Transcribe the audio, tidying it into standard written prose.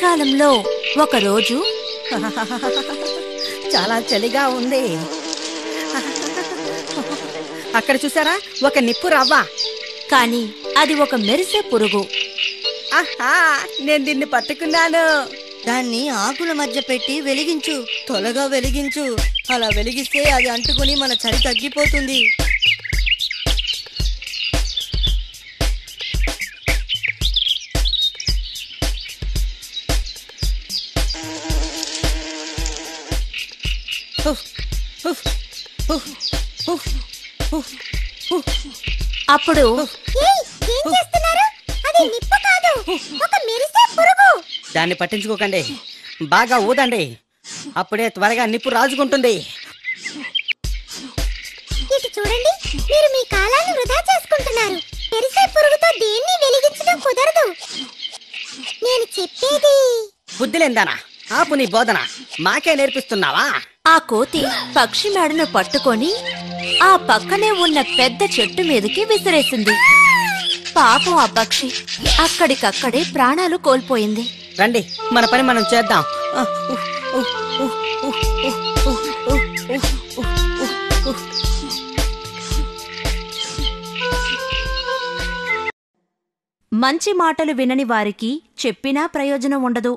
చలికాలంలో ఒకరోజు చాలా చలిగా ఉంది. అక్కడ చూసారా, ఒక నిప్పు రవ్వ. కాని అది ఒక మెరిసే పురుగు. ఆహా, నేను దీన్ని పట్టుకున్నాను. దాన్ని ఆకుల మధ్య పెట్టి వెలిగించు, త్వరగా వెలిగించు. అలా వెలిగిస్తే అది అంటుకుని మన చలి తగ్గిపోతుంది. అప్పుడు దాన్ని పట్టించుకోకండి, బాగా ఊదండి, అప్పుడే త్వరగా నిప్పు రాజుకుంటుంది. ఇటు చూడండి, మీరు మీ కాలాన్ని వృధా చేసుకుంటున్నారు. మెరిసే పురుగుతో దేన్ని వెలిగించడం కుదరదు. నేను చెప్పేది. బుద్ధిలేందానా, ఆపు నీ బోధన. మాకే నేర్పిస్తున్నావా? ఆ కోతి పక్షి మేడను పట్టుకొని ఆ పక్కనే ఉన్న పెద్ద చెట్టు మీదకి విసిరేసింది. పాపం ఆ పక్షి అక్కడికక్కడే ప్రాణాలు కోల్పోయింది. రండి, మన పని మనం చేద్దాం. మంచి మాటలు వినని వారికి చెప్పినా ప్రయోజనం ఉండదు.